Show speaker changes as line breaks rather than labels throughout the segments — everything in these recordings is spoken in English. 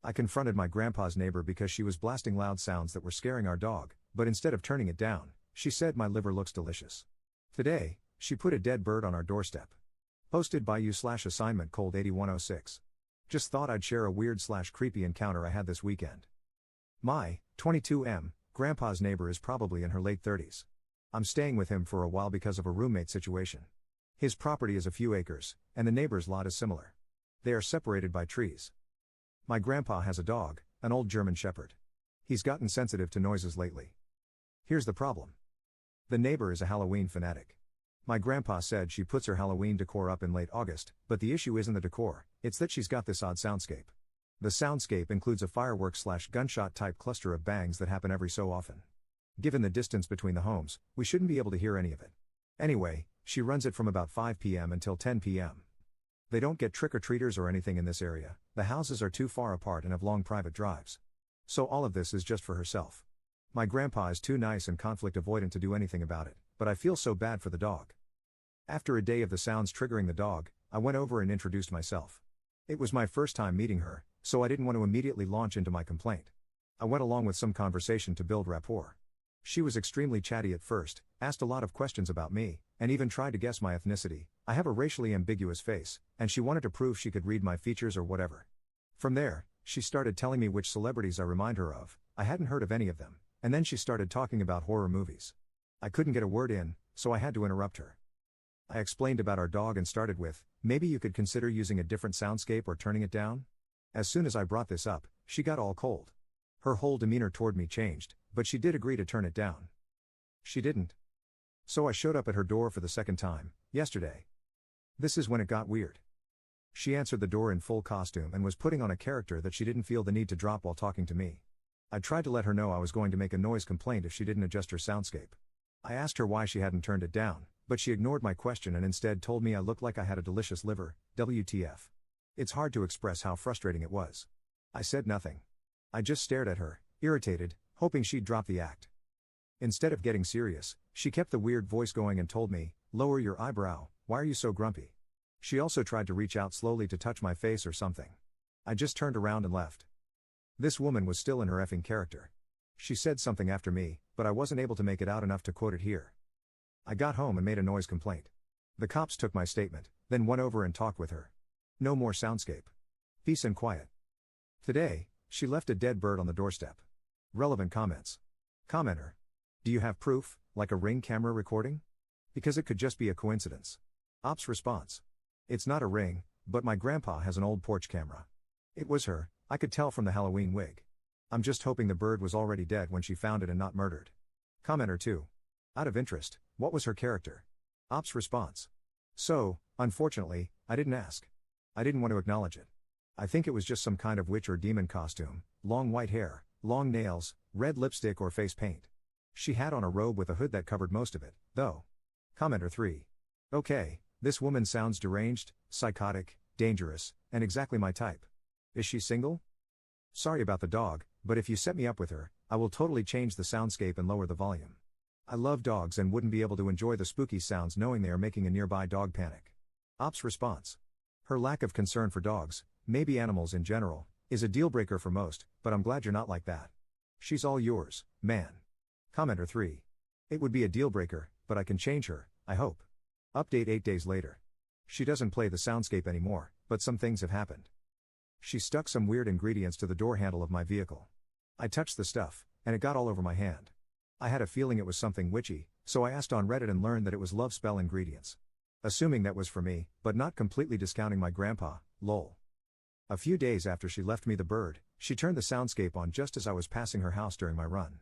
I confronted my grandpa's neighbor because she was blasting loud sounds that were scaring our dog, but instead of turning it down, she said my liver looks delicious. Today, she put a dead bird on our doorstep. Posted by you/assignment cold 8106. Just thought I'd share a weird/creepy encounter I had this weekend. My 22M grandpa's neighbor is probably in her late 30s. I'm staying with him for a while because of a roommate situation. His property is a few acres, and the neighbor's lot is similar. They are separated by trees. My grandpa has a dog, an old German Shepherd. He's gotten sensitive to noises lately. Here's the problem. The neighbor is a Halloween fanatic. My grandpa said she puts her Halloween decor up in late August, but the issue isn't the decor, it's that she's got this odd soundscape. The soundscape includes a fireworks/gunshot type cluster of bangs that happen every so often. Given the distance between the homes, we shouldn't be able to hear any of it. Anyway, she runs it from about 5 p.m. until 10 p.m. They don't get trick-or-treaters or anything in this area, the houses are too far apart and have long private drives. So all of this is just for herself. My grandpa is too nice and conflict avoidant to do anything about it, but I feel so bad for the dog. After a day of the sounds triggering the dog, I went over and introduced myself. It was my first time meeting her, so I didn't want to immediately launch into my complaint. I went along with some conversation to build rapport. She was extremely chatty at first, asked a lot of questions about me, and even tried to guess my ethnicity. I have a racially ambiguous face, and she wanted to prove she could read my features or whatever. From there, she started telling me which celebrities I remind her of. I hadn't heard of any of them, and then she started talking about horror movies. I couldn't get a word in, so I had to interrupt her. I explained about our dog and started with, maybe you could consider using a different soundscape or turning it down? As soon as I brought this up, she got all cold. Her whole demeanor toward me changed, but she did agree to turn it down. She didn't. So I showed up at her door for the second time, yesterday. This is when it got weird. She answered the door in full costume and was putting on a character that she didn't feel the need to drop while talking to me. I tried to let her know I was going to make a noise complaint if she didn't adjust her soundscape. I asked her why she hadn't turned it down, but she ignored my question and instead told me I looked like I had a delicious liver, WTF. It's hard to express how frustrating it was. I said nothing. I just stared at her, irritated, hoping she'd drop the act. Instead of getting serious, she kept the weird voice going and told me, lower your eyebrow, why are you so grumpy? She also tried to reach out slowly to touch my face or something. I just turned around and left. This woman was still in her effing character. She said something after me, but I wasn't able to make it out enough to quote it here. I got home and made a noise complaint. The cops took my statement, then went over and talked with her. No more soundscape. Peace and quiet. Today, she left a dead bird on the doorstep. Relevant comments. Commenter. Do you have proof, like a Ring camera recording? Because it could just be a coincidence. Ops response. It's not a Ring, but my grandpa has an old porch camera. It was her, I could tell from the Halloween wig. I'm just hoping the bird was already dead when she found it and not murdered. Commenter 2. Out of interest, what was her character? Ops response. So, unfortunately, I didn't ask. I didn't want to acknowledge it. I think it was just some kind of witch or demon costume, long white hair, long nails, red lipstick or face paint. She had on a robe with a hood that covered most of it, though. Commenter 3. Okay, this woman sounds deranged, psychotic, dangerous, and exactly my type. Is she single? Sorry about the dog, but if you set me up with her, I will totally change the soundscape and lower the volume. I love dogs and wouldn't be able to enjoy the spooky sounds knowing they are making a nearby dog panic. Ops response. Her lack of concern for dogs, maybe animals in general, is a deal breaker for most, but I'm glad you're not like that. She's all yours, man. Commenter 3. It would be a deal breaker, but I can change her, I hope. Update 8 days later. She doesn't play the soundscape anymore, but some things have happened. She stuck some weird ingredients to the door handle of my vehicle. I touched the stuff, and it got all over my hand. I had a feeling it was something witchy, so I asked on Reddit and learned that it was love spell ingredients. Assuming that was for me, but not completely discounting my grandpa, lol. A few days after she left me the bird, she turned the soundscape on just as I was passing her house during my run.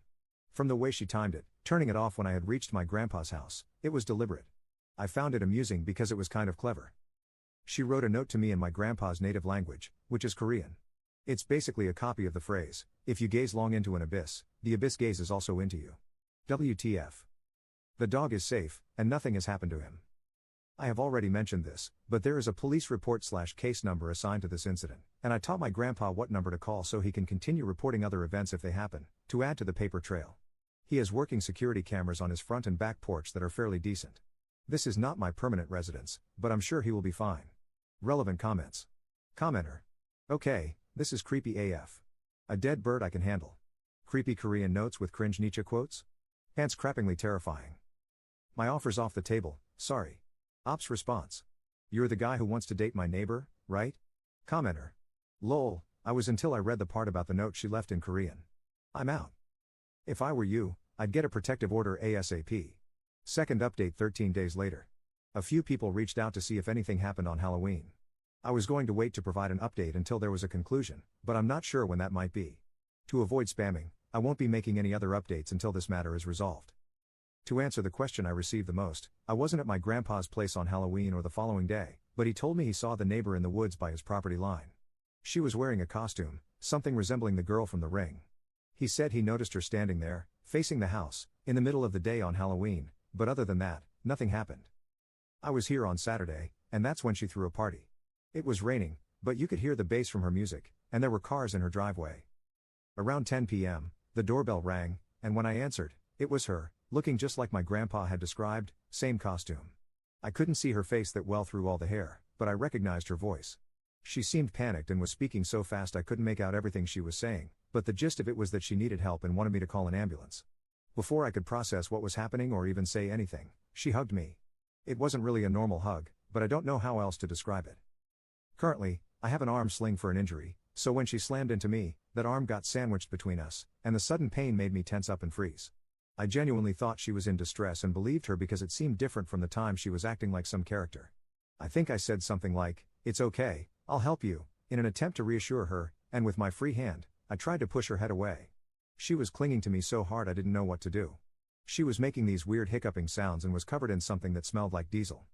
From the way she timed it, turning it off when I had reached my grandpa's house, it was deliberate. I found it amusing because it was kind of clever. She wrote a note to me in my grandpa's native language, which is Korean. It's basically a copy of the phrase, if you gaze long into an abyss, the abyss gazes also into you. WTF. The dog is safe, and nothing has happened to him. I have already mentioned this, but there is a police report/case number assigned to this incident, and I taught my grandpa what number to call so he can continue reporting other events if they happen, to add to the paper trail. He has working security cameras on his front and back porch that are fairly decent. This is not my permanent residence, but I'm sure he will be fine. Relevant comments. Commenter. Okay, This is creepy AF. A dead bird I can handle. Creepy Korean notes with cringe Nietzsche quotes? Pants crappingly terrifying. My offer's off the table, sorry. Ops response. You're the guy who wants to date my neighbor, right? Commenter. Lol, I was until I read the part about the note she left in Korean. I'm out. If I were you, I'd get a protective order ASAP. Second update 13 days later. A few people reached out to see if anything happened on Halloween. I was going to wait to provide an update until there was a conclusion, but I'm not sure when that might be. To avoid spamming, I won't be making any other updates until this matter is resolved. To answer the question I received the most, I wasn't at my grandpa's place on Halloween or the following day, but he told me he saw the neighbor in the woods by his property line. She was wearing a costume, something resembling the girl from The Ring. He said he noticed her standing there, facing the house, in the middle of the day on Halloween, but other than that, nothing happened. I was here on Saturday, and that's when she threw a party. It was raining, but you could hear the bass from her music, and there were cars in her driveway. Around 10 p.m., the doorbell rang, and when I answered, it was her, looking just like my grandpa had described, same costume. I couldn't see her face that well through all the hair, but I recognized her voice. She seemed panicked and was speaking so fast I couldn't make out everything she was saying, but the gist of it was that she needed help and wanted me to call an ambulance. Before I could process what was happening or even say anything, she hugged me. It wasn't really a normal hug, but I don't know how else to describe it. Currently, I have an arm sling for an injury, so when she slammed into me, that arm got sandwiched between us, and the sudden pain made me tense up and freeze. I genuinely thought she was in distress and believed her because it seemed different from the time she was acting like some character. I think I said something like, "It's okay, I'll help you," in an attempt to reassure her, and with my free hand, I tried to push her head away. She was clinging to me so hard I didn't know what to do. She was making these weird hiccuping sounds and was covered in something that smelled like diesel.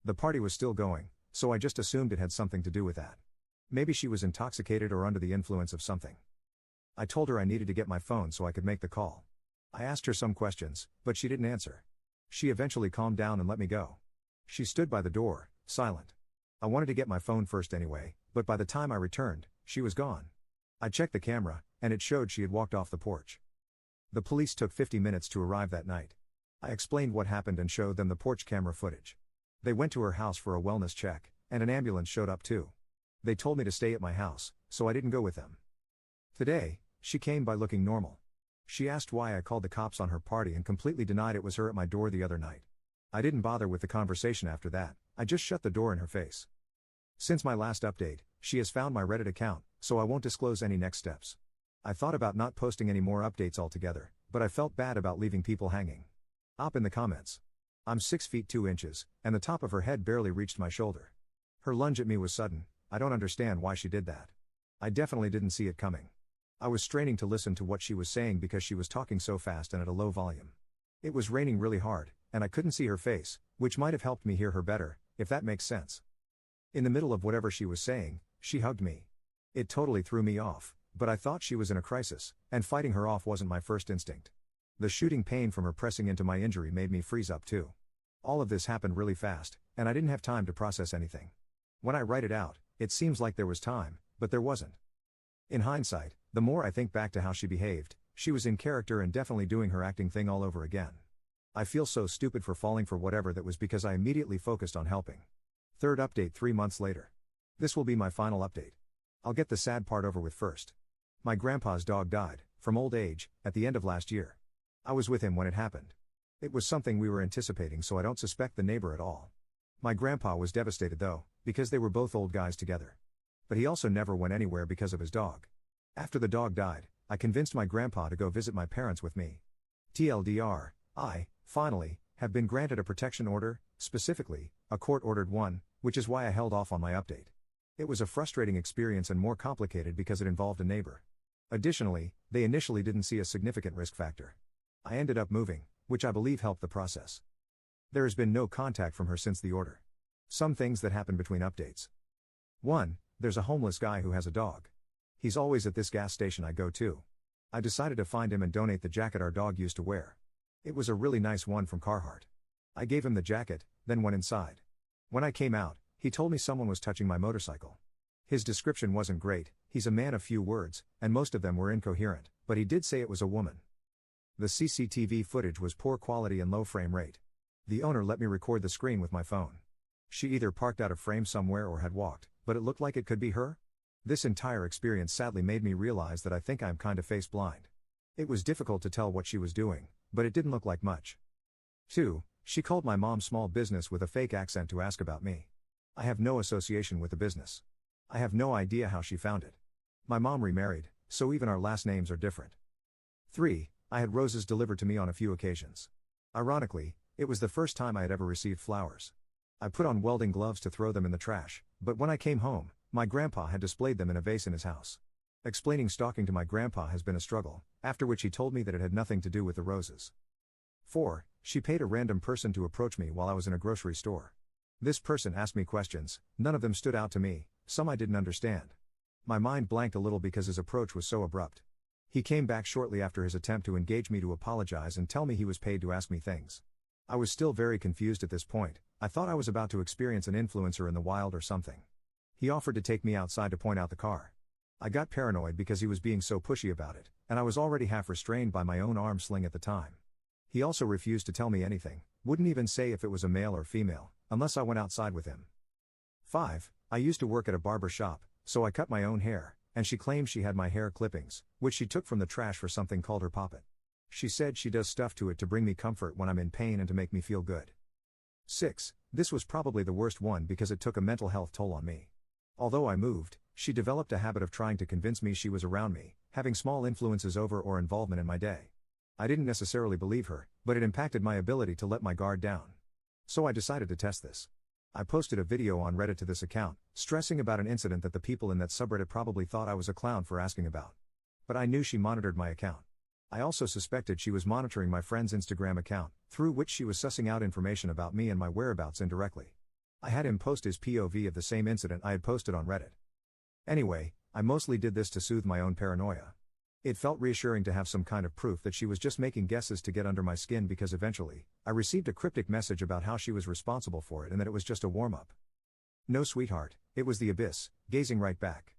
The party was still going, so I just assumed it had something to do with that. Maybe she was intoxicated or under the influence of something. I told her I needed to get my phone so I could make the call. I asked her some questions, but she didn't answer. She eventually calmed down and let me go. She stood by the door, silent. I wanted to get my phone first anyway, but by the time I returned, she was gone. I checked the camera, and it showed she had walked off the porch. The police took 50 minutes to arrive that night. I explained what happened and showed them the porch camera footage. They went to her house for a wellness check, and an ambulance showed up too. They told me to stay at my house, so I didn't go with them. Today, she came by looking normal. She asked why I called the cops on her party and completely denied it was her at my door the other night. I didn't bother with the conversation after that, I just shut the door in her face. Since my last update, she has found my Reddit account, so I won't disclose any next steps. I thought about not posting any more updates altogether, but I felt bad about leaving people hanging. Op in the comments. I'm 6 feet 2 inches, and the top of her head barely reached my shoulder. Her lunge at me was sudden, I don't understand why she did that. I definitely didn't see it coming. I was straining to listen to what she was saying because she was talking so fast and at a low volume. It was raining really hard, and I couldn't see her face, which might have helped me hear her better, if that makes sense. In the middle of whatever she was saying, she hugged me. It totally threw me off, but I thought she was in a crisis, and fighting her off wasn't my first instinct. The shooting pain from her pressing into my injury made me freeze up too. All of this happened really fast, and I didn't have time to process anything. When I write it out, it seems like there was time, but there wasn't. In hindsight, the more I think back to how she behaved, she was in character and definitely doing her acting thing all over again. I feel so stupid for falling for whatever that was because I immediately focused on helping. Third update 3 months later. This will be my final update. I'll get the sad part over with first. My grandpa's dog died, from old age, at the end of last year. I was with him when it happened. It was something we were anticipating, so I don't suspect the neighbor at all. My grandpa was devastated though, because they were both old guys together. But he also never went anywhere because of his dog. After the dog died, I convinced my grandpa to go visit my parents with me. TLDR, I, finally, have been granted a protection order, specifically, a court-ordered one, which is why I held off on my update. It was a frustrating experience and more complicated because it involved a neighbor. Additionally, they initially didn't see a significant risk factor. I ended up moving, which I believe helped the process. There has been no contact from her since the order. Some things that happen between updates. 1. There's a homeless guy who has a dog. He's always at this gas station I go to. I decided to find him and donate the jacket our dog used to wear. It was a really nice one from Carhartt. I gave him the jacket, then went inside. When I came out, he told me someone was touching my motorcycle. His description wasn't great, he's a man of few words, and most of them were incoherent, but he did say it was a woman. The CCTV footage was poor quality and low frame rate. The owner let me record the screen with my phone. She either parked out of frame somewhere or had walked, but it looked like it could be her. This entire experience sadly made me realize that I think I'm kinda face blind. It was difficult to tell what she was doing, but it didn't look like much. 2. She called my mom's small business with a fake accent to ask about me. I have no association with the business. I have no idea how she found it. My mom remarried, so even our last names are different. 3. I had roses delivered to me on a few occasions. Ironically, it was the first time I had ever received flowers. I put on welding gloves to throw them in the trash, but when I came home, my grandpa had displayed them in a vase in his house. Explaining stalking to my grandpa has been a struggle, after which he told me that it had nothing to do with the roses. 4. She paid a random person to approach me while I was in a grocery store. This person asked me questions, none of them stood out to me, some I didn't understand. My mind blanked a little because his approach was so abrupt. He came back shortly after his attempt to engage me to apologize and tell me he was paid to ask me things. I was still very confused at this point. I thought I was about to experience an influencer in the wild or something. He offered to take me outside to point out the car. I got paranoid because he was being so pushy about it, and I was already half restrained by my own arm sling at the time. He also refused to tell me anything, wouldn't even say if it was a male or female, unless I went outside with him. 5. I used to work at a barber shop, so I cut my own hair, and she claimed she had my hair clippings, which she took from the trash for something called her poppet. She said she does stuff to it to bring me comfort when I'm in pain and to make me feel good. 6. This was probably the worst one because it took a mental health toll on me. Although I moved, she developed a habit of trying to convince me she was around me, having small influences over or involvement in my day. I didn't necessarily believe her, but it impacted my ability to let my guard down. So I decided to test this. I posted a video on Reddit to this account, stressing about an incident that the people in that subreddit probably thought I was a clown for asking about. But I knew she monitored my account. I also suspected she was monitoring my friend's Instagram account, through which she was sussing out information about me and my whereabouts indirectly. I had him post his POV of the same incident I had posted on Reddit. Anyway, I mostly did this to soothe my own paranoia. It felt reassuring to have some kind of proof that she was just making guesses to get under my skin because eventually, I received a cryptic message about how she was responsible for it and that it was just a warm-up. No sweetheart, it was the abyss, gazing right back.